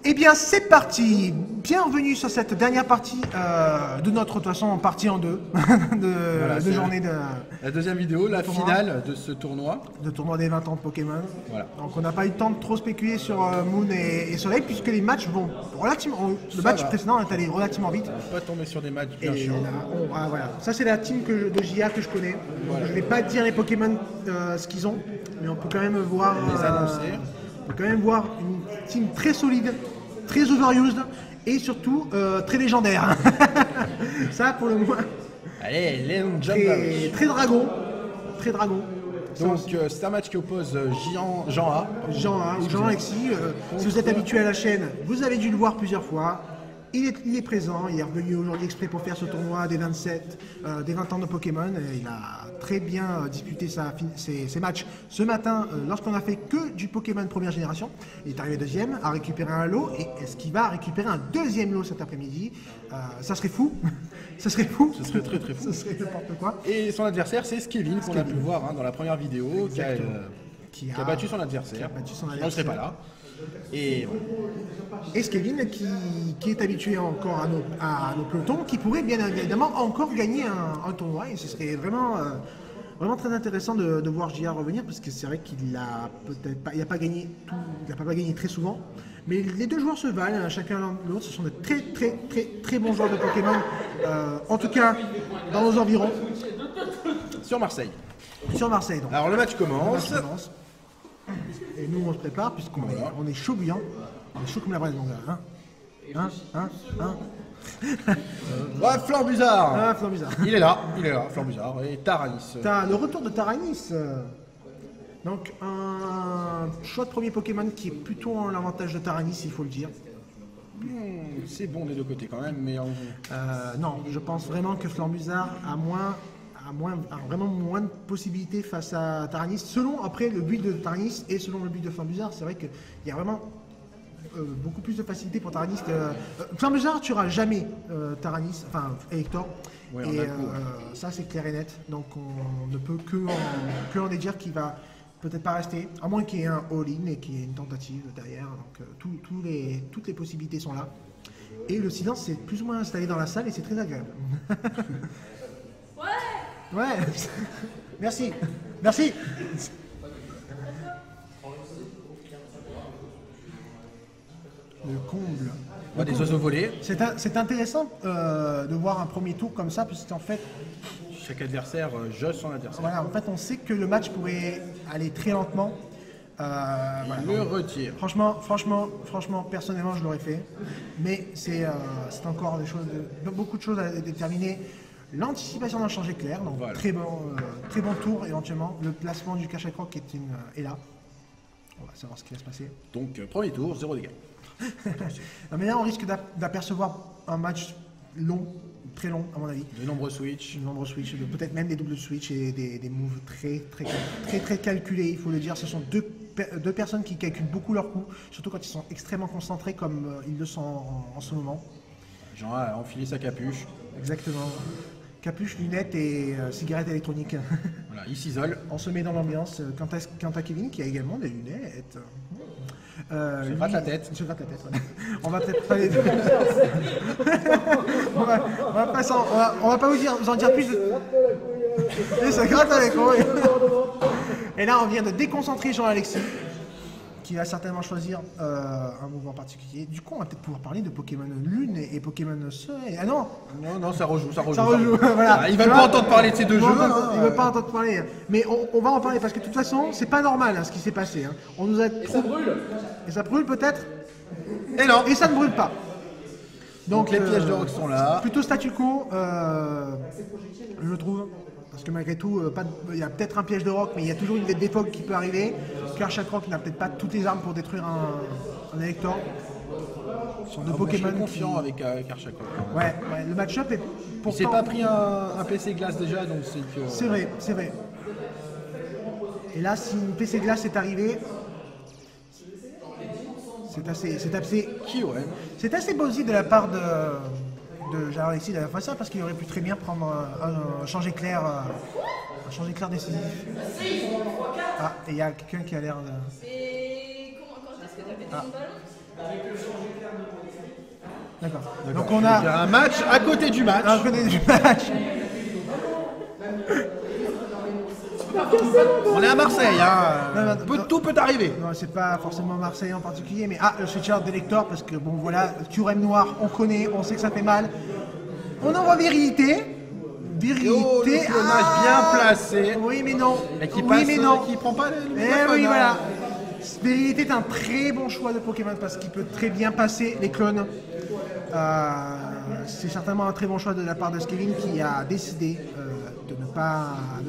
Eh bien, c'est parti. Bienvenue sur cette dernière partie de notre, de toute façon, partie en deux de journée de... La deuxième vidéo, la finale de ce tournoi. De tournoi des 20 ans de Pokémon. Voilà. Donc on n'a pas eu le temps de trop spéculer sur Moon et Soleil, puisque les matchs vont relativement... Le match précédent est allé relativement vite. On va pas tomber sur des matchs bien Et chiants. là, voilà. Ça, c'est la team de JA que je connais. Voilà. Je ne vais pas dire les Pokémon ce qu'ils ont, mais on peut quand même voir... Les annoncer. On peut quand même voir une team très solide, très overused et surtout très légendaire. Ça, pour le moins. Allez, Léon Jump. Très dragon. Très dragon. Donc c'est un match qui oppose Jean A. Jean A ou Jean Alexis. Si vous êtes habitué à la chaîne, vous avez dû le voir plusieurs fois. Il est présent, il est revenu aujourd'hui exprès pour faire ce tournoi des 20 ans de Pokémon. Il a très bien disputé ses matchs ce matin lorsqu'on a fait que du Pokémon première génération. Il est arrivé deuxième, a récupéré un lot et est-ce qu'il va récupérer un deuxième lot cet après-midi? Ça serait fou. Ça serait fou. Ce serait très très fou. Ça serait n'importe quoi. Et son adversaire, c'est Skevin, qu'on a pu voir dans la première vidéo, qui a battu son adversaire. On ne serait pas là. Et Skevin qui est habitué encore à nos pelotons, qui pourrait bien évidemment encore gagner un tournoi, et ce serait vraiment, vraiment très intéressant de voir JR revenir, parce que c'est vrai qu'il a peut-être pas, il n'a pas gagné tout, il n'a pas gagné très souvent, mais les deux joueurs se valent, chacun l'autre, ce sont de très bons joueurs de Pokémon, en tout cas dans nos environs. sur Marseille. Sur Marseille donc. Alors le match commence. Et nous on se prépare puisqu'on on est chaud bouillant. On est chaud comme la braise mon gars. Ouais, Flambuzard. Ah, Flambuzard. Il est là, Flambuzard. Et Taranis. T'as le retour de Taranis. Donc un choix de premier Pokémon qui est plutôt en l'avantage de Taranis, il faut le dire. C'est bon des deux côtés quand même, mais Non, je pense vraiment que Flambuzard a vraiment moins de possibilités face à Taranis. Selon après le build de Taranis et selon le build de Flambuzard, c'est vrai qu'il y a vraiment beaucoup plus de facilité pour Taranis que... Flambuzard tuera jamais Taranis, enfin Elector. Ouais, et ça c'est clair et net. Donc on ne peut que en déduire qu'il va peut-être pas rester, à moins qu'il y ait un all-in et qu'il y ait une tentative derrière. Donc toutes les possibilités sont là. Et le silence s'est plus ou moins installé dans la salle et c'est très agréable. Ouais. Merci. Le comble. des oiseaux volés. C'est intéressant de voir un premier tour comme ça, parce qu'en fait, Chaque adversaire jauge son adversaire. voilà, en fait, on sait que le match pourrait aller très lentement. Voilà. Le retire. Franchement, personnellement, je l'aurais fait. Mais c'est encore beaucoup de choses à déterminer. L'anticipation d'un changer clair, donc voilà. très bon tour éventuellement. Le placement du cache-croc est là. On va savoir ce qui va se passer. Donc premier tour, 0 dégâts. Non, mais là, on risque d'apercevoir un match long, très long à mon avis. De nombreux switches. De nombreux switches, peut-être même des doubles switches et des moves très calculés, il faut le dire. Ce sont deux personnes qui calculent beaucoup leurs coups, surtout quand ils sont extrêmement concentrés comme ils le sont en ce moment. Jean a enfilé sa capuche. Exactement. Capuche, lunettes et cigarettes électroniques. Voilà, il s'isole. On se met dans l'ambiance. Quant à Kevin qui a également des lunettes. Se gratte la tête. Se gratte la tête. Ouais. On va peut-être pas les... on va pas vous en dire plus. Et ça gratte avec couilles. Et là, on vient de déconcentrer Jean-Alexis, qui va certainement choisir un mouvement particulier. Du coup, on va peut-être pouvoir parler de Pokémon Lune et Pokémon Soleil. Ah non, Non, ça rejoue. voilà. Ah, ils veulent pas entendre parler de ces deux jeux. Ils veulent pas entendre parler. Mais on va en parler parce que de toute façon, c'est pas normal ce qui s'est passé. On nous a Ça brûle. Et ça brûle peut-être. Et non. Et ça ne brûle pas. Donc les pièges de rock sont là. Plutôt statu quo, je trouve. Parce que malgré tout, il y a peut-être un piège de rock, mais il y a toujours une défog qui peut arriver. Karchakroc n'a peut-être pas toutes les armes pour détruire un Elector. Sur deux Pokémon. Je suis confiant avec Karchakroc. Ouais, le match-up est pourtant... Il s'est pas pris un PC glace déjà, donc c'est que... C'est vrai. Et là, si une PC glace est arrivée, c'est assez ballsy de la part de Jean-Alexis d'avoir fait ça, parce qu'il aurait pu très bien prendre un changer clair décisif. Ah, et il y a quelqu'un qui a l'air de... Et quand est-ce que t'as pété ton ballon? D'accord. Donc on a un match à côté du match. À côté du match. On est à Marseille, hein. Tout peut arriver. Non, c'est pas forcément Marseille en particulier, mais le switcher d'Elector, parce que bon voilà, QRM noir, on connaît, on sait que ça fait mal. On envoie Virilité. Virilité, bien placé. Oui mais non. Et qui passe, mais non. Qui prend pas le oui, voilà. Virilité est un très bon choix de Pokémon parce qu'il peut très bien passer les clones. C'est certainement un très bon choix de la part de Skevin qui a décidé de ne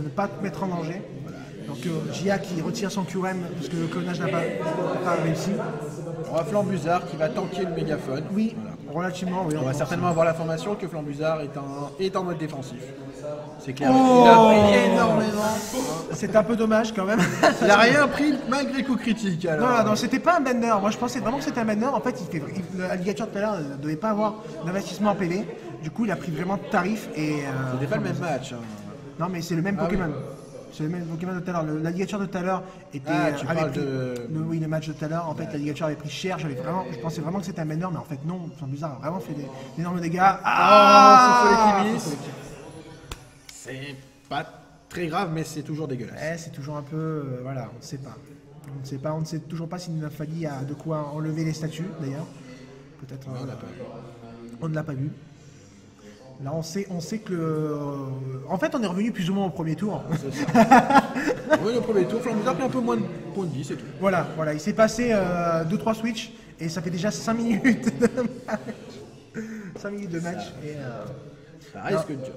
pas mettre en danger. Donc Gia qui retire son QRM parce que le clonage n'a pas réussi. On va Flambuzard qui va tanker le mégaphone. Oui, voilà. Relativement. Oui, on va certainement avoir l'information que Flambuzard est en mode défensif. C'est clair. Oh, il a pris énormément. C'est un peu dommage quand même. Il n'a rien pris malgré coup critique. Alors. Non, c'était pas un bender. Moi je pensais vraiment que c'était un bender. En fait, l'alligator tout à l'heure ne devait pas avoir d'investissement en PV. Du coup, il a pris vraiment de tarif. C'était pas le même match. Hein. Non, mais c'est le même Pokémon. Oui. C'est le même Pokémon de tout à l'heure. L'alligator de tout à l'heure était. Le match de tout à l'heure. En fait, l'alligator avait pris cher. Je pensais vraiment que c'était un bender, mais en fait, non. C'est bizarre. A vraiment fait d'énormes dégâts. C'est pas très grave, mais c'est toujours dégueulasse. C'est toujours un peu. Voilà, on ne sait pas. On ne sait toujours pas si Nafali a de quoi enlever les statues, d'ailleurs. Peut-être. On ne l'a pas vu. Là, on sait que en fait, on est revenu plus ou moins au premier tour. C'est ça. Oui, le premier tour, Flambuzard a pris un peu moins de points de vie, c'est tout. Voilà. Il s'est passé 2-3 switches et ça fait déjà 5 minutes de match. 5 minutes de match. Ça risque de dur.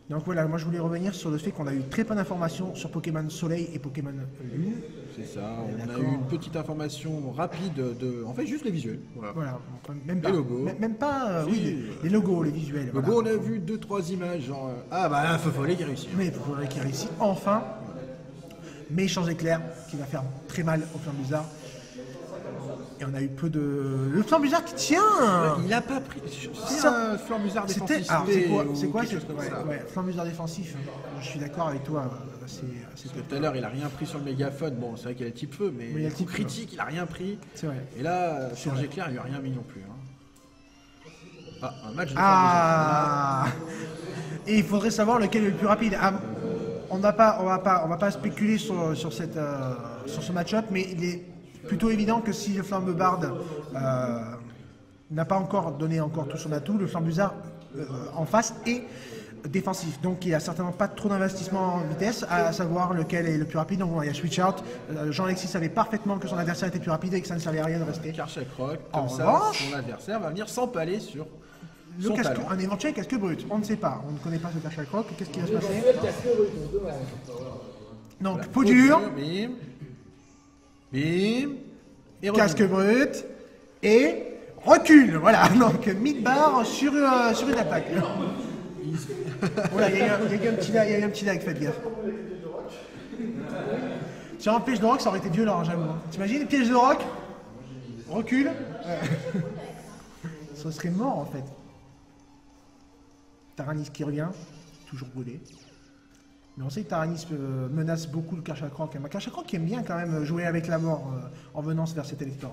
Donc voilà, moi je voulais revenir sur le fait qu'on a eu très peu d'informations sur Pokémon Soleil et Pokémon Lune. C'est ça, on a eu une petite information rapide en fait juste les visuels. Voilà, même pas. Les logos. Même pas, les logos, les visuels. Logo, voilà. On a vu 2-3 images, genre, un feu follet qui réussit. Mais feu follet qui réussit, enfin. Méchant éclair qui va faire très mal au Flambuzard. Et on a eu peu de. Le Flambuzard qui tient. Il a pas pris. C'est un Flambuzard défensif. Alors c'est quoi Flambuzard défensif. Je suis d'accord avec toi. Tout à l'heure, il a rien pris sur le mégaphone. Bon, c'est vrai qu'il a le type feu, mais le coup critique, il a rien pris. C'est vrai. Et là, sur éclair, il lui a rien mis non plus. Hein. Un match de Flambuzard. Et il faudrait savoir lequel est le plus rapide. On va pas spéculer sur ce match-up, mais il est plutôt évident que si le Flambuzard n'a pas encore donné tout son atout, le Flambuzard en face est défensif. Donc il n'y a certainement pas trop d'investissement en vitesse, à savoir lequel est le plus rapide. Donc il y a switch out. Jean-Alexis savait parfaitement que son adversaire était plus rapide et que ça ne servait à rien de rester. Karchak-Rock, comme ça, son adversaire va venir s'empaler sur son talent. Un éventuel casque brut, on ne sait pas. On ne connaît pas ce Karchak-Rock. Qu'est-ce qui va se passer? Donc peau dure. Bim. Et casque brut. Et recul. Voilà. Donc mid-bar sur une attaque. Voilà, il y a eu un petit lag, faites gaffe. Sur un piège de rock, ça aurait été violent, j'avoue. T'imagines, piège de rock, recul. Ça serait mort en fait. Taranis qui revient, toujours brûlé. Mais on sait que Taranis menace beaucoup le Karchak-Rock. Un Karchak-Rock qui aime bien quand même jouer avec la mort en venant vers cet électeur.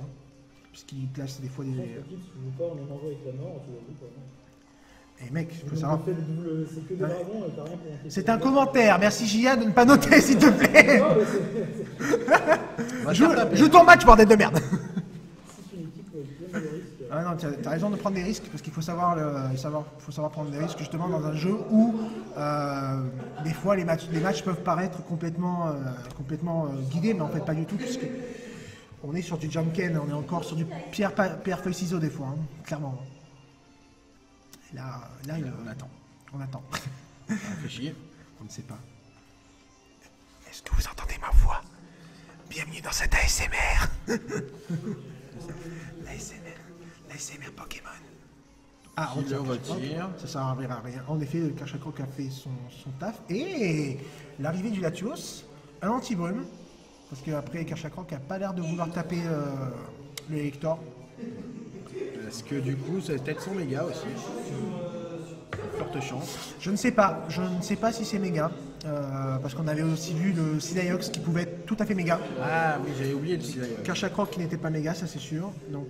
Puisqu'il place des fois des. Et mec, il faut savoir. C'est un commentaire, merci Gia de ne pas noter s'il te plaît. Joue ton match, bordel de merde. Ah non, t'as raison de prendre des risques parce qu'il faut savoir prendre des risques justement dans un jeu où des fois les matchs peuvent paraître complètement guidés, mais en fait pas du tout puisque on est sur du Jumpken, on est encore sur du pierre feuille ciseaux des fois, hein, clairement. Là, on attend. On réfléchit. On ne sait pas. Est-ce que vous entendez ma voix? Bienvenue dans cette ASMR. L'ASMR Pokémon. On retire. Ça servira à rien. En effet, le Karchak-Rock a fait son taf. Et l'arrivée du Latios à l'anti-brume. Parce qu'après, Karchak-Rock n'a pas l'air de vouloir taper le Hector. Est-ce que du coup, c'est peut-être son méga aussi? Forte chance. Je ne sais pas si c'est méga. parce qu'on avait aussi vu le Sidaiox qui pouvait être tout à fait méga. Ah oui, j'avais oublié le Sidaiox. Karchakroc qui n'était pas méga, ça c'est sûr. Donc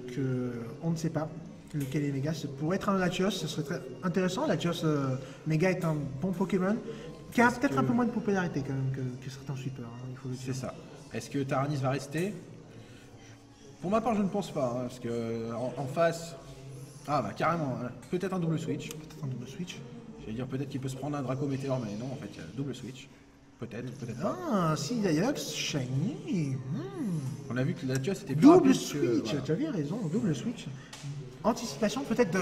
on ne sait pas lequel est méga. Ça pourrait être un Latios, ce serait très intéressant. Latios méga est un bon Pokémon qui a peut-être un peu moins de popularité quand même que certains sweepers, hein, il faut le dire. C'est ça. Est-ce que Taranis va rester? Pour ma part, je ne pense pas, hein, parce que en face... Ah bah carrément, hein, peut-être un double switch. Peut-être un double switch. J'allais dire peut-être qu'il peut se prendre un Draco Météor, mais non, en fait, il y a double switch. Peut-être pas. Ah, Sidaiox, Shiny. On a vu que Latios était plus Double rapide switch, que, voilà. tu avais raison, double switch. Anticipation peut-être de...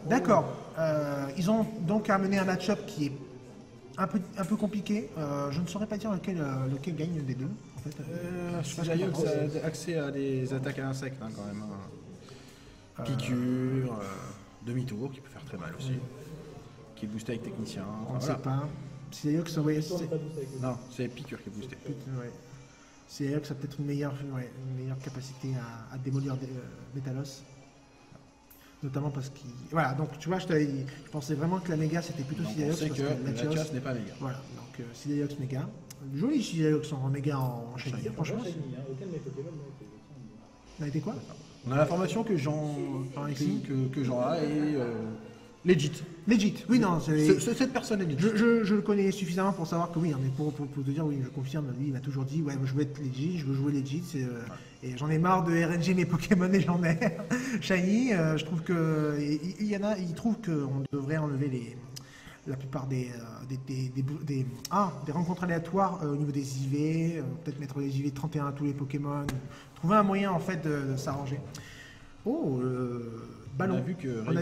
D'accord, ils ont donc amené un match-up qui est un peu compliqué. Je ne saurais pas dire lequel gagne des deux. En fait. Sidaiox a accès à des attaques à insectes hein, quand même. Hein. Piqûre, demi-tour qui peut faire très mal aussi. Qui est boosté avec technicien. On ne sait pas. Sidaiox, ouais, non, c'est piqûre qui est boosté. Ouais. Sidaiox a peut-être une meilleure capacité à démolir des Métalos. Notamment parce qu'il... Voilà, donc tu vois, je pensais vraiment que la méga c'était plutôt Sidaiox. On sait que Latios n'est pas méga. Voilà, donc Sidaiox méga. Joli Sidaiox en méga en shiny, franchement. On a été quoi? On a l'information que Jean a et legit. Legit, oui, non, cette personne est legit. Je le connais suffisamment pour savoir que oui, on est pour te dire, oui, je confirme, lui, il m'a toujours dit, ouais, moi, je veux être legit, je veux jouer legit, et j'en ai marre de RNG mes Pokémon légendaires. Shiny, je trouve que, il trouve qu'on devrait enlever la plupart des rencontres aléatoires au niveau des IV, peut-être mettre les IV 31 à tous les Pokémon, trouver un moyen en fait de s'arranger. Oh, ballon. On a vu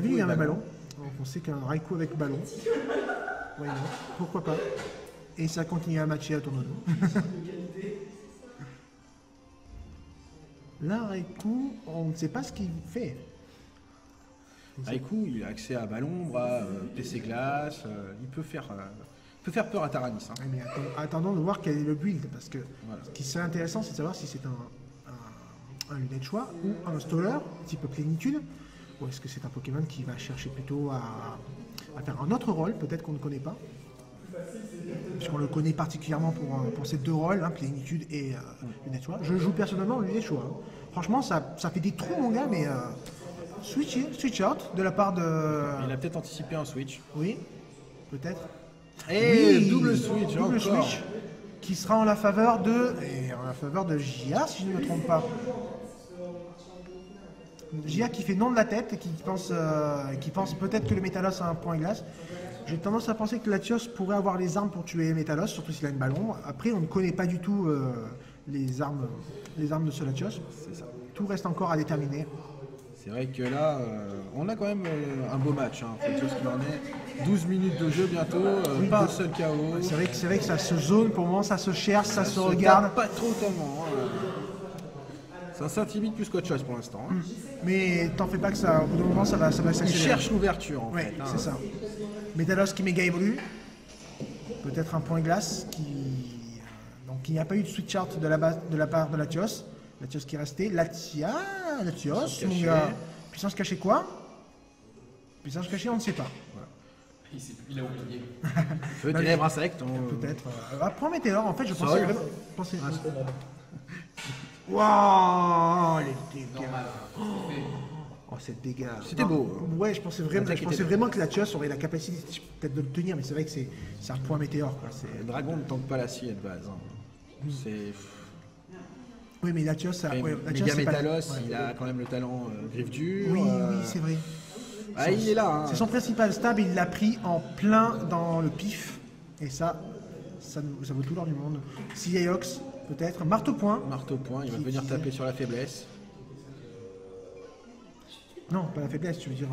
qu'il y a un ballon. Donc on sait qu'un Raikou avec ballon. Voyons, pourquoi pas. Et ça continue à matcher à tournois. Là, Raikou, on ne sait pas ce qu'il fait. Raikou, il a accès à ballon, bras, PC glace, il peut faire peur à Taranis. Hein. Mais attendons de voir quel est le build, parce que ce qui serait intéressant, c'est de savoir si c'est un lunet de choix ou un stoller type plénitude, ou est-ce que c'est un Pokémon qui va chercher plutôt à faire un autre rôle, peut-être qu'on ne connaît pas, puisqu'on le connaît particulièrement pour ces deux rôles, hein, plénitude et lunet de choix. Je joue personnellement lunet de choix. Hein. Franchement, ça fait des trous, mon gars, mais switch out de la part de... Il a peut-être anticipé un switch. Oui, peut-être. Et oui, double switch, qui sera en la faveur de Gia, si je ne me trompe pas. Gia qui fait non de la tête et qui pense peut-être que le Métalos a un point glace. J'ai tendance à penser que Latios pourrait avoir les armes pour tuer Métalos, surtout s'il a une ballon. Après, on ne connaît pas du tout les armes de ce Latios. C'est ça. Tout reste encore à déterminer. C'est vrai que là, on a quand même un beau match. Hein. Faut dire ce qu'il en est. 12 minutes de jeu bientôt, oui, pas un seul KO. C'est vrai que ça se zone pour le moment, ça se cherche, ça se regarde. Pas trop tellement. Hein. Ça s'intimide plus qu'autre chose pour l'instant. Hein. Mais t'en fais pas que ça, au bout d'un moment, ça va s'accélérer. Il cherche l'ouverture en fait. C'est ça. Métalos qui méga évolue. Peut-être un point glace donc il n'y a pas eu de switch out de la part de Latios. Latios qui est resté. Latios, mon gars. Puissance cachée quoi? Puissance cachée, on ne sait pas. Voilà. Il a oublié. Feu, ténèbres, insectes. Peut-être. Point Météor, en fait, je pensais vraiment. Waouh, les dégâts. Oh, c'est dégâts. C'était beau. Ouais, je pensais vraiment que Latios aurait la capacité peut-être de le tenir, mais c'est vrai que c'est un point Météor. Le dragon ne tente pas l'acier de base. Hein. C'est. Oui, mais Latios, Méga Métalos, il a quand même le talent griffe dure. Oui, c'est vrai. Ah, il est là. Hein. C'est son principal stab, il l'a pris en plein dans le pif. Et ça vaut tout l'or du monde. Sidaiox, peut-être. Marteau-point. Marteau-point, il va venir taper sur la faiblesse. Non, pas la faiblesse, tu veux dire.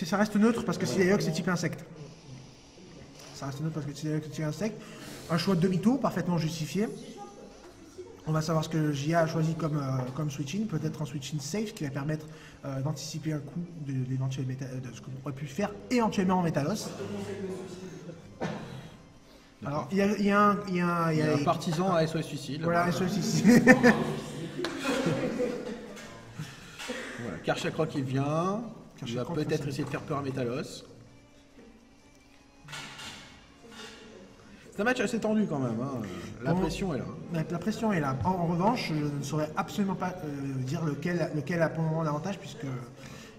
Ça reste neutre parce que Sidaiox est type insecte. Ça reste neutre parce que Sidaiox est type insecte. Un choix de demi-tour parfaitement justifié. On va savoir ce que Gia a choisi comme switch-in, peut-être un switch-in safe qui va permettre d'anticiper un coup de ce qu'on aurait pu faire éventuellement en Métalos. Alors, il y a un partisan à SOS Suicide. Voilà, SOS Suicide. Voilà, Karchakroc qui vient. Il va peut-être essayer de faire peur à Métalos. C'est un match assez tendu quand même. Hein. La Bon. pression est là. La pression est là. En revanche, je ne saurais absolument pas dire lequel a pour le moment l'avantage, puisque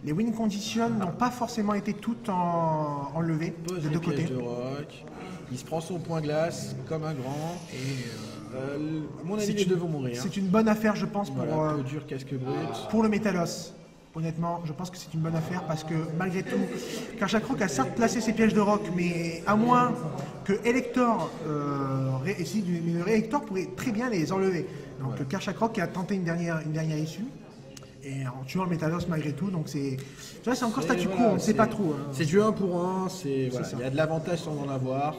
les win conditions n'ont pas forcément été toutes enlevées Pose des les deux pièges côtés. de rock. Il se prend son point glace comme un grand. À mon avis, les deux vont mourir. C'est une bonne affaire, je pense, Voilà, peu dur, casque brut. pour le Métalos. Honnêtement, je pense que c'est une bonne affaire parce que malgré tout, Karchak a certes placé ses pièges de rock, mais à moins que Elector, mais le Elector pourrait très bien les enlever. Donc Ouais. Karchak a tenté une dernière issue, et en tuant le Métalos malgré tout, donc c'est encore statu quo, Voilà, on ne sait pas trop. Hein. C'est du 1 pour 1, voilà, ça. il y a de l'avantage sans en avoir.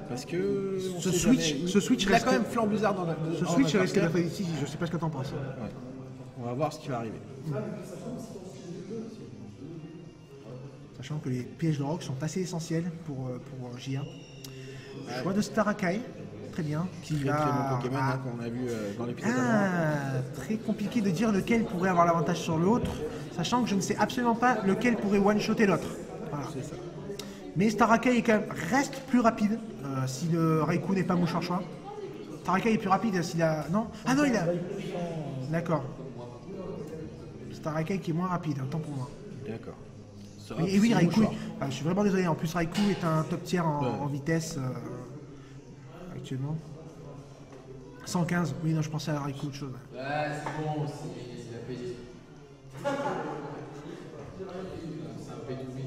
Parce que on Ce sait switch- jamais. ce switch il a reste- quand même flambuzard dans la. Ce en switch uppercut. risque d'être décisif, je ne sais pas ce que tu en penses. Ouais. On va voir ce qui va arriver. Sachant que les pièges de rock sont assez essentiels pour JA. Choix de Starakai, très bien. Qui Très va... très bon Pokémon Ah, hein, qu'on a vu dans l'épisode avant. très compliqué de dire lequel pourrait avoir l'avantage sur l'autre, sachant que je ne sais absolument pas lequel pourrait one-shotter l'autre. Voilà. C'est ça. Mais Starakai reste plus rapide si le Raikou n'est pas mouchoir choix. Starakai est plus rapide s'il a... Non. Ah non, il a... D'accord. Starakai qui est moins rapide, autant pour moi. D'accord. Ça, Et oui, c'est Raikou, mouchoir. je suis vraiment désolé, en plus Raikou est un top tier en, Ouais. en vitesse actuellement. 115, oui non je pensais à Raikou autre chose. Ouais, c'est bon, c'est la PG. C'est un P2B.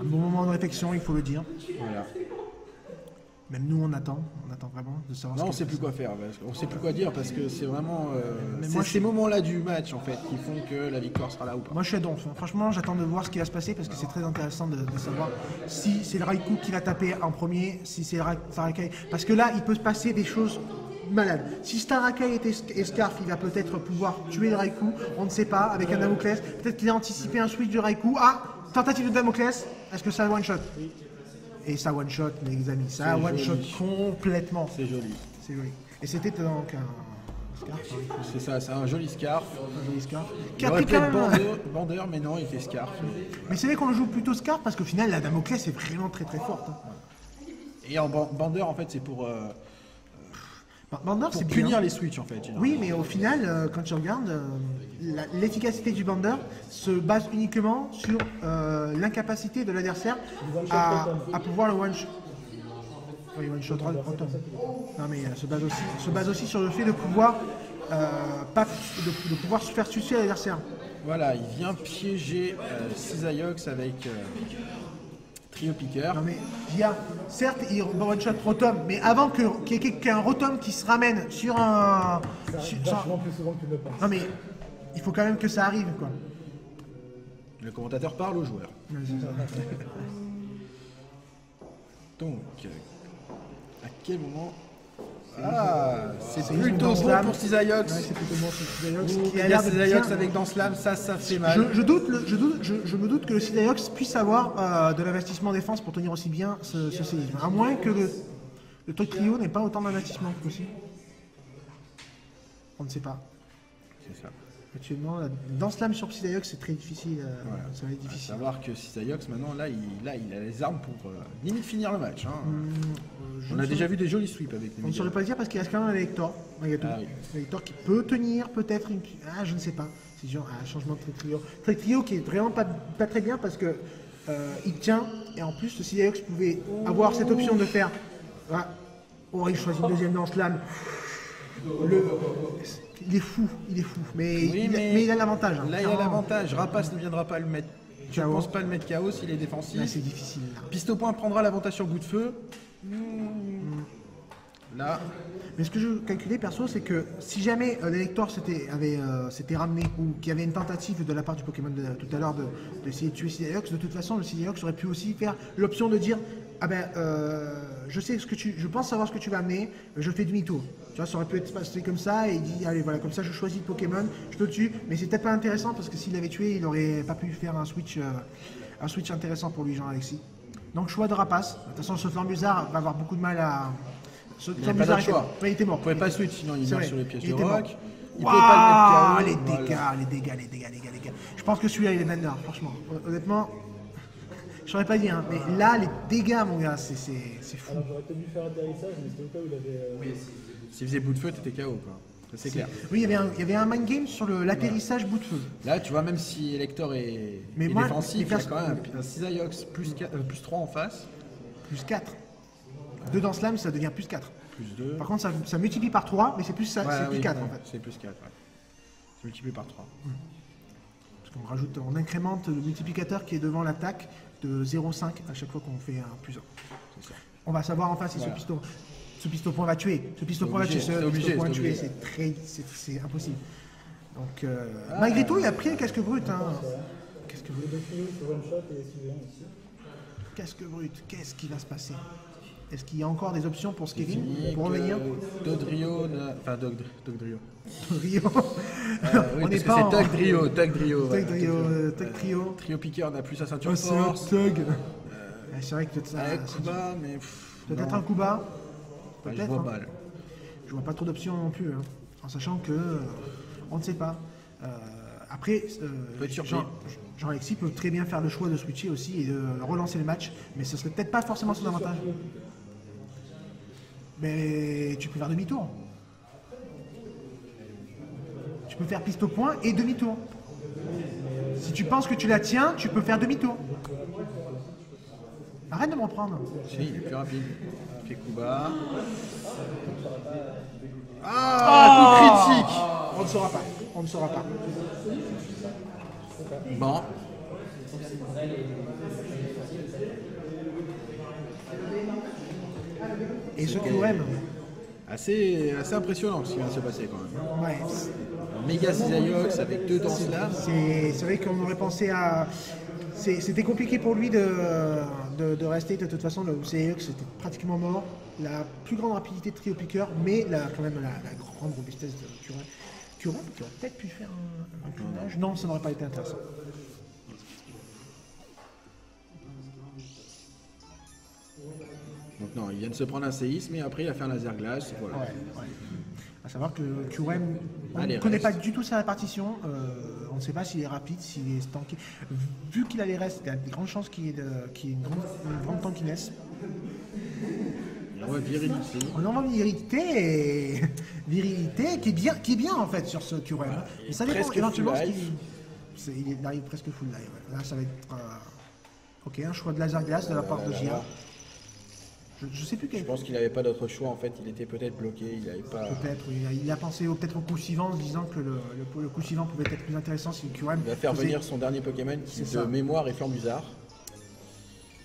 Un bon moment de réflexion, il faut le dire. Voilà. Même nous on attend vraiment de savoir Non, on ce sait que plus quoi faire. On sait plus quoi dire parce que c'est vraiment. Mais C'est moi, ces moments-là du match en fait qui font que la victoire sera là ou pas. Moi je suis à donf, hein. Franchement j'attends de voir ce qui va se passer parce que c'est très intéressant de savoir si c'est le Raikou qui va taper en premier, si c'est Starakai. Parce que là il peut se passer des choses malades. Si Starakai et Scarf il va peut-être pouvoir tuer le Raikou, on ne sait pas, avec un Damoclès. Peut-être qu'il a anticipé un switch du Raikou. Ah, tentative de Damoclès, est-ce que ça one shot? Et ça one shot mes amis, ça C'est one shot joli. complètement. C'est joli. C'est joli. Et c'était donc un Scarf, hein, C'est ça, c'est un joli scarf. un joli Scarf. Qui Il a aurait pris pu quand être même... bandeur, mais non, il fait scarf. Mais c'est vrai qu'on le joue plutôt Scarf parce qu'au final la Damoclès est vraiment très très forte. Hein. Et en bandeur, en fait, c'est pour Bander c'est bien. punir les switches en fait. généralement. Oui, mais au final, quand tu regardes, l'efficacité du Bander se base uniquement sur l'incapacité de l'adversaire à pouvoir le one-shot. Oui, one-shot Rotom. Non, mais se base aussi sur le fait de pouvoir, de pouvoir se faire sucer à l'adversaire. Voilà, il vient piéger Cisaiox avec Trio Piqueur. Non, mais certes, il one-shot Rotom, mais avant qu'il y ait un Rotom qui se ramène sur un. Vachement plus souvent que tu ne le penses. Non, mais il faut quand même que ça arrive, quoi. Le commentateur parle au joueur. Donc, à quel moment... Ah, c'est C'est plutôt une bon Danslam. pour Cisaiox. Ouais, c'est plutôt bon, c'est Cisaiox Ouh, qui il a y a l'air de Cisaiox bien- avec Danslam, ça fait mal. Je me doute que le Sidaiox puisse avoir de l'investissement défense pour tenir aussi bien ce séisme. À moins que le truc trio n'ait pas autant d'investissement que possible. On ne sait pas. C'est ça. Actuellement, dans Slam sur Sidaiox, c'est très difficile. Voilà. Ça va être À difficile. savoir que Cisaiox, maintenant, là, il a les armes pour limite finir le match. Hein. Je On ne a saurais- déjà vu des jolis sweeps avec les On ne saurait pas le dire parce qu'il reste quand même un Elector. Malgré tout. Ah oui. Elector qui peut tenir peut-être une. Ah, je ne sais pas. C'est genre un changement de trio. Trio qui est vraiment pas très bien parce que il tient et en plus le Sidaiox pouvait avoir cette option de faire. Ah, oh, il choisit une deuxième dans Slam. Il est fou. Mais, Oui, mais il a l'avantage. hein. Là, il a Clairement. l'avantage. Rapace ne viendra pas le mettre. Je ne KO. pense pas le mettre KO s'il est défensif. Là, c'est difficile. Là. Piste au point prendra l'avantage sur bout de feu. Là, Mais ce que je calculais perso, c'est que si jamais l'élector s'était ramené ou qu'il y avait une tentative de la part du Pokémon de tout à l'heure d'essayer de tuer Sidaiox, de toute façon le Sidaiox aurait pu aussi faire l'option de dire ah ben je pense savoir ce que tu vas amener, je fais demi-tour. Tu vois, ça aurait pu être passé comme ça et il dit allez voilà comme ça je choisis le Pokémon, je te tue, mais c'est peut-être pas intéressant parce que s'il l'avait tué, il aurait pas pu faire un switch intéressant pour lui, Jean-Alexis. Donc choix de rapace. De toute façon, ce Flambusard va avoir beaucoup de mal à. Ce Il n'avait pas d'autre choix. il était mort. Il ne pouvait pas switch, sinon il C'est meurt vrai, sur les pièces il de était rock. mort. Il ne pouvait pas le Les mettre KO. dégâts, Voilà. les dégâts. Je pense que celui-là, il est Nana, franchement. Honnêtement, je saurais pas dire, hein, mais là, les dégâts, mon gars, c'est fou. Alors j'aurais peut-être dû faire atterrissage, mais c'était au cas où il avait. S'il faisait bout de feu, t'étais KO, quoi. Ça, c'est clair. Oui, il y avait un mind game sur l'atterrissage bout de feu. Là, tu vois, même si Elector est Mais moi, défensif, les il y a perso- quand même un Cisaiox plus 3 en face, Plus 4. 2 dans Slam, ça devient plus 4. plus 2. Par contre, ça multiplie par 3, mais c'est plus, c'est plus 4 en fait. C'est plus 4, ouais. C'est multiplié par 3. Parce qu'on rajoute, on incrémente le multiplicateur qui est devant l'attaque de 0,5 à chaque fois qu'on fait un plus 1. C'est ça. On va savoir enfin si Voilà. ce pisto point va tuer. Ce pisto point va tuer, obligé, ce c'est obligé, pisto point va c'est tuer, obligé. c'est impossible. Donc, malgré tout, il a pris le casque brut. Hein. Casque brut. Le trio sur one shot et suivant aussi. Casque brut, qu'est-ce qui va se passer? Est-ce qu'il y a encore des options pour Skevin Fini pour revenir? Dodrio, enfin Dogdrio. Rio. Oui, On n'est parce pas en... que c'est Tugdrio. Tug Trio. Trio piqueur n'a plus sa ceinture C'est force. Tug. C'est vrai que peut-être ça. Avec Kuba, mais Peut-être non. un coup bas. Ouais, je Peut-être. vois hein. mal. Je vois pas trop d'options non plus, hein. En sachant que on ne sait pas. Après, Peut être surpris. Jean-Alexis peut très bien faire le choix de switcher aussi et de relancer le match, mais ce serait peut-être pas forcément son avantage. Mais tu peux faire demi-tour. Tu peux faire piste au point et demi-tour. Si tu penses que tu la tiens, tu peux faire demi-tour. Arrête de me reprendre. Si, il est plus rapide. Il fait Kuba. Ah, coup critique. On ne saura pas. On ne saura pas. Bon. Et ce QRM, Assez impressionnant ce qui vient de se passer quand même. ouais, Un méga Cisaiox avec 2 dans Slam. c'est vrai qu'on aurait pensé à. C'était compliqué pour lui de rester. De toute façon, le CX était pratiquement mort. La plus grande rapidité de trio piqueur, mais quand même la grande robustesse de Curem. Curem qui aurait peut-être pu faire un clonage. Non, ça n'aurait pas été intéressant. Donc non, il vient de se prendre un séisme et après il a fait un laser glace. Voilà. Ouais. À savoir que Curem, on Allez, ne connaît reste. pas du tout sa répartition. On ne sait pas s'il est rapide, s'il est stanké. Vu qu'il a les restes, il y a des grandes chances qu'il y ait une grande tankiness. Ouais, virilité. On envoie une virilité qui est bien en fait sur ce Curem. Voilà, Mais ça dépend presque éventuellement full ce life. il arrive presque full live. Ouais. Là, ça va être ok, un choix de laser glace de la part de Gia. Je sais plus quel. Je pense qu'il n'avait pas d'autre choix en fait, il était peut-être bloqué, il n'avait pas. Peut-être, oui. Il a pensé peut-être au coup suivant en se disant que le coup suivant pouvait être plus intéressant si le Curem Il va faire faisait- venir son dernier Pokémon qui C'est de ça. mémoire est Flambusard.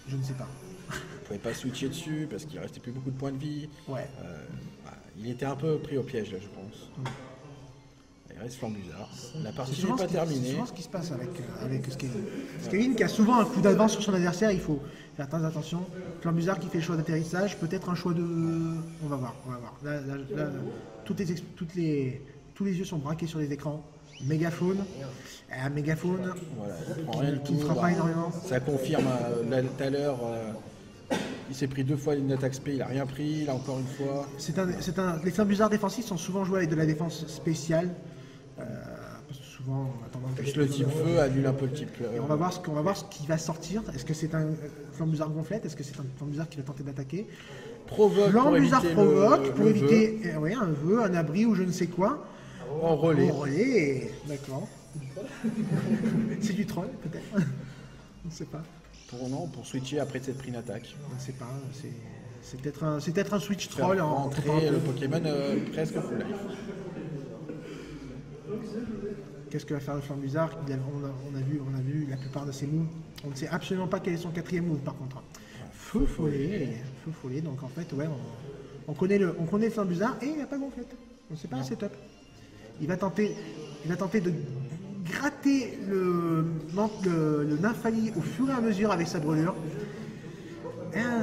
Je ne sais pas. Il ne pouvait pas switcher dessus parce qu'il restait plus beaucoup de points de vie. Ouais. Il était un peu pris au piège là je pense. Il reste Flambusard. La C'est partie n'est souvent, pas c'est terminée. souvent ce qui se passe avec Skevin. Skevin qui a souvent un coup d'avance sur son adversaire, il faut faire très attention. Flambusard qui fait le choix d'atterrissage, peut-être un choix de. On va voir. Là, tous les yeux sont braqués sur les écrans. Mégaphone. Un mégaphone Voilà, il prend rien du qui ne tout. fera pas énormément. Ça confirme là, tout à l'heure. Il s'est pris 2 fois une attaque spé, il n'a rien pris, là encore une fois. Les Flambusards défensifs sont souvent joués avec de la défense spéciale. Parce que souvent, on a tendance Plus le type feu annule un peu le type. Et on va voir ce qui va sortir. Est-ce que c'est un Flambusard gonflette? Est-ce que c'est un Flambusard qui va tenter d'attaquer? Provoque pour Flambusard éviter provoque pour le éviter un vœu, un abri ou je ne sais quoi. en relais. En relais, d'accord. C'est du troll, peut-être. On ne sait pas. Pour switcher après de cette pris une attaque. On ne sait pas. C'est peut-être un switch troll Faire en rentrer le Pokémon presque full life. Qu'est-ce que va faire le Flambusard? On a vu la plupart de ses moves. On ne sait absolument pas quel est son 4e move par contre. Feu follet. Donc en fait, ouais, on connaît le Flambusard et il n'a pas gonflette. On ne sait pas un setup. Il va tenter de gratter le Nymphali au fur et à mesure avec sa brûlure. Hein,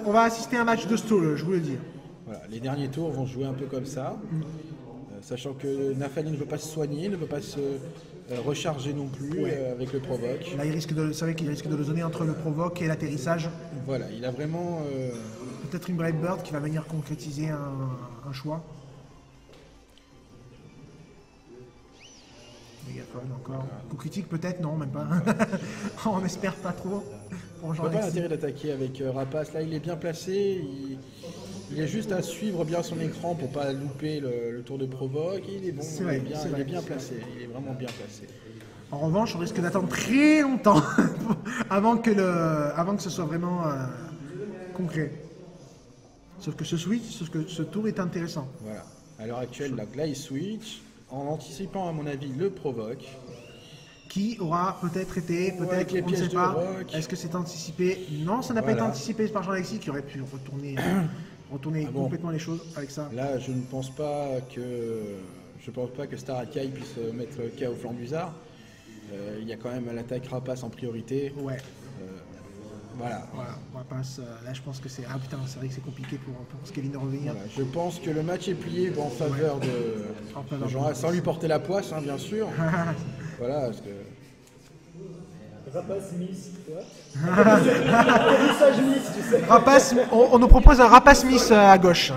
on va assister à un match de stall, je vous le dis. Voilà, les derniers tours vont se jouer un peu comme ça. Sachant que Nymphali ne peut pas se soigner, ne peut pas se rechargé non plus avec le provoque. Là, vous savez qu'il risque de le zoner entre le provoque et l'atterrissage. Voilà, il a vraiment... Peut-être une Brightbird qui va venir concrétiser un choix. Mégaphone encore. Coup critique peut-être, non, même pas. On espère pas trop. Pour Je vois pas l'intérêt d'attaquer avec Rapace. Là, il est bien placé. Il est juste à suivre bien son écran pour pas louper le tour de provoque. Il est bon, il est bien placé. Il est vraiment bien placé. En revanche, on risque d'attendre très longtemps avant que ce soit vraiment concret. Sauf que ce tour est intéressant. Voilà. À l'heure actuelle, là, il switch en anticipant, à mon avis, le provoque. Qui aura peut-être été, peut-être, on ne sait pas. Est-ce que c'est anticipé? Non, ça n'a pas été anticipé par Jean-Alexis qui aurait pu retourner complètement les choses avec ça. Là, je ne pense pas que Star Akai puisse mettre KO Flambuizard. Il y a quand même l'attaque Rapace en priorité. Ouais. Voilà. Rapace, là je pense que c'est... Ah putain, c'est vrai que c'est compliqué pour Kevin de revenir. Voilà. Je pense que le match est plié en faveur de Jean, sans lui porter la poisse, hein, bien sûr. Voilà, parce que... Rapace Miss, tu vois. Atterrissage Miss, tu sais. Rapace, on nous propose un Rapace Miss à gauche.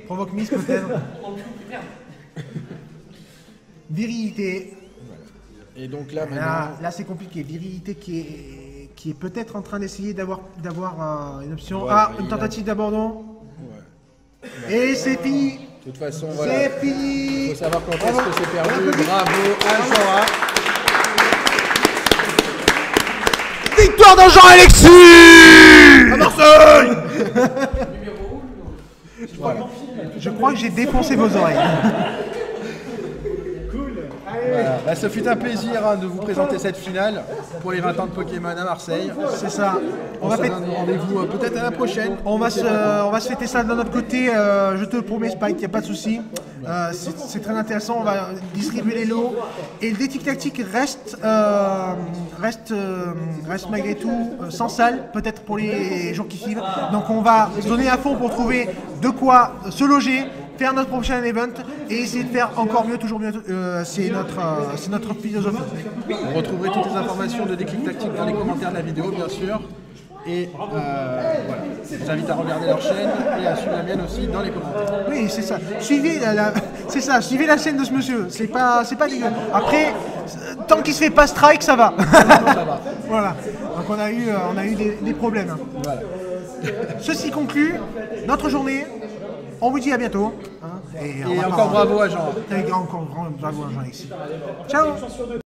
Provoque Miss peut-être. Virilité. Et donc là, maintenant... Là c'est compliqué. Virilité qui est peut-être en train d'essayer d'avoir une option. Voilà, une tentative d'abandon. Ouais. Et c'est fini. De toute façon, voilà. C'est fini. Il faut savoir quand est-ce que c'est perdu. Bravo à Jean. Victoire de Jean-Alexis à Marseille. Voilà. Je crois que j'ai défoncé vos oreilles. Voilà. Bah, ce fut un plaisir de vous présenter cette finale pour les 20 ans de Pokémon à Marseille. C'est ça. On va faire rendez-vous peut-être à la prochaine. On va se fêter ça de notre côté. Je te le promets, Spike, il n'y a pas de souci. C'est très intéressant. On va distribuer les lots. Et le détic tactique reste malgré tout sans salle, peut-être pour les jours qui suivent. Donc on va se donner à fond pour trouver de quoi se loger, faire notre prochain event et essayer de faire encore mieux, toujours mieux. C'est notre philosophie. Vous retrouverez toutes les informations de Déclic Tactique dans les commentaires de la vidéo, bien sûr. Et voilà, je vous invite à regarder leur chaîne et à suivre la mienne aussi dans les commentaires. Oui, c'est ça. Suivez la chaîne de ce monsieur. C'est pas dégueu. Après, tant qu'il se fait pas strike, ça va. Ça va. Voilà. Donc on a eu des problèmes. Voilà. Ceci conclut notre journée. On vous dit à bientôt. Et encore bravo à Jean. Encore bravo à Jean-Alexis. Ciao.